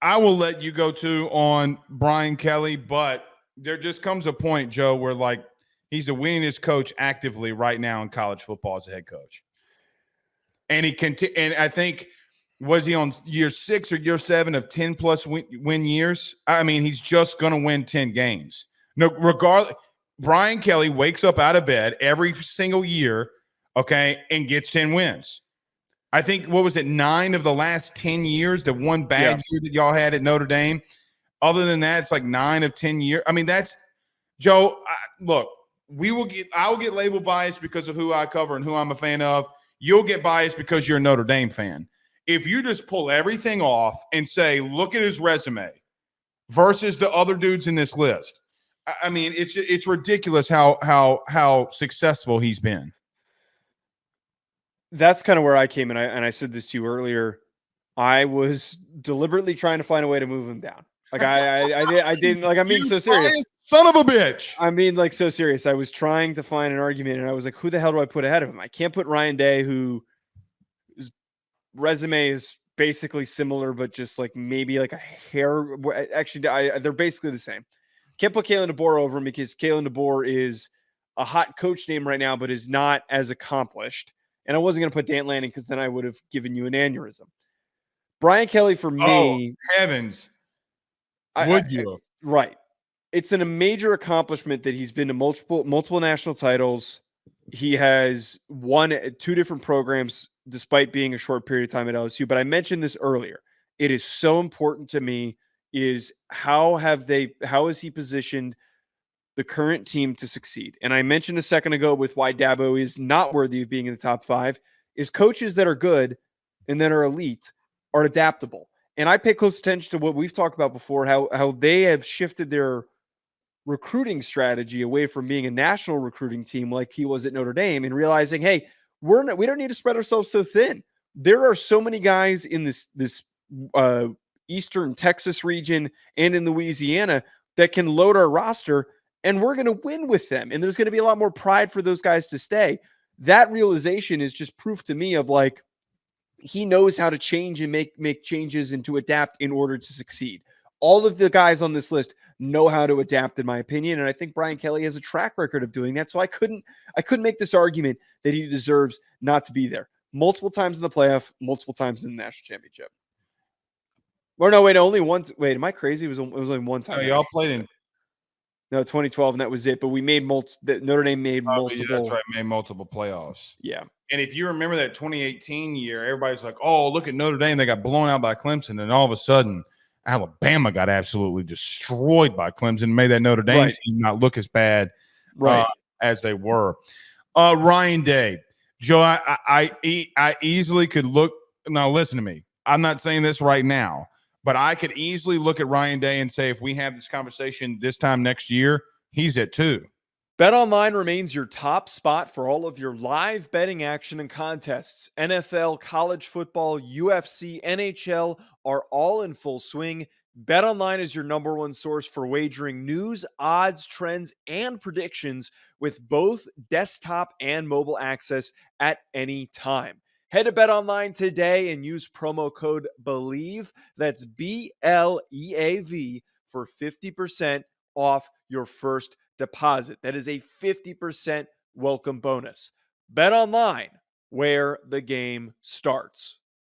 I will let you go too on Brian Kelly, but there just comes a point, Joe, where like he's the winningest coach actively right now in college football as a head coach. And and I think was he on year 6 or year 7 of 10 plus win years? I mean, he's just going to win 10 games. No, regardless, Brian Kelly wakes up out of bed every single year, okay, and gets 10 wins. I think, what was it, 9 of the last 10 years, the one bad year that y'all had at Notre Dame. Other than that, it's like 9 of 10 years. I mean, that's Joe. Look, I will get labeled biased because of who I cover and who I'm a fan of. You'll get biased because you're a Notre Dame fan. If you just pull everything off and say, look at his resume versus the other dudes in this list, I mean, it's ridiculous how successful he's been. That's kind of where I came in. I said this to you earlier. I was deliberately trying to find a way to move him down. Like I didn't like. I'm being so serious. Son of a bitch. I mean, like, so serious. I was trying to find an argument, and I was like, who the hell do I put ahead of him? I can't put Ryan Day, whose resume is basically similar, but just like maybe like a hair. Actually, they're basically the same. Can't put Kalen DeBoer over him because Kalen DeBoer is a hot coach name right now, but is not as accomplished. And I wasn't going to put Dan Lanning because then I would have given you an aneurysm. Brian Kelly, for me. Oh, heavens. Would you? Right. It's a major accomplishment that he's been to multiple national titles. He has won 2 different programs despite being a short period of time at LSU. But I mentioned this earlier. It is so important to me is how has he positioned the current team to succeed? And I mentioned a second ago with why Dabo is not worthy of being in the top 5 is coaches that are good and that are elite are adaptable. And I pay close attention to what we've talked about before, how they have shifted their recruiting strategy away from being a national recruiting team like he was at Notre Dame and realizing, hey, we don't need to spread ourselves so thin. There are so many guys in this Eastern Texas region and in Louisiana that can load our roster, and we're going to win with them. And there's going to be a lot more pride for those guys to stay. That realization is just proof to me of like, he knows how to change and make changes and to adapt in order to succeed. All of the guys on this list know how to adapt, in my opinion. And I think Brian Kelly has a track record of doing that. So I couldn't make this argument that he deserves not to be there. Multiple times in the playoff, multiple times in the national championship. Or no, wait, only once. Wait, am I crazy? It was only one time. No, y'all played in 2012, and that was it. But we made Notre Dame made multiple. Yeah, that's right, made multiple playoffs. Yeah. And if you remember that 2018 year, everybody's like, oh, look at Notre Dame. They got blown out by Clemson. And all of a sudden, Alabama got absolutely destroyed by Clemson and made that Notre Dame team not look as bad as they were. Ryan Day. Joe, I easily could look – now listen to me. I'm not saying this right now, but I could easily look at Ryan Day and say if we have this conversation this time next year, he's at 2. BetOnline remains your top spot for all of your live betting action and contests. NFL, college football, UFC, NHL are all in full swing. BetOnline is your number one source for wagering news, odds, trends, and predictions with both desktop and mobile access at any time. Head to BetOnline today and use promo code BELIEVE, that's BLEAV, for 50% off your first deposit. That is a 50% welcome bonus. BetOnline, where the game starts.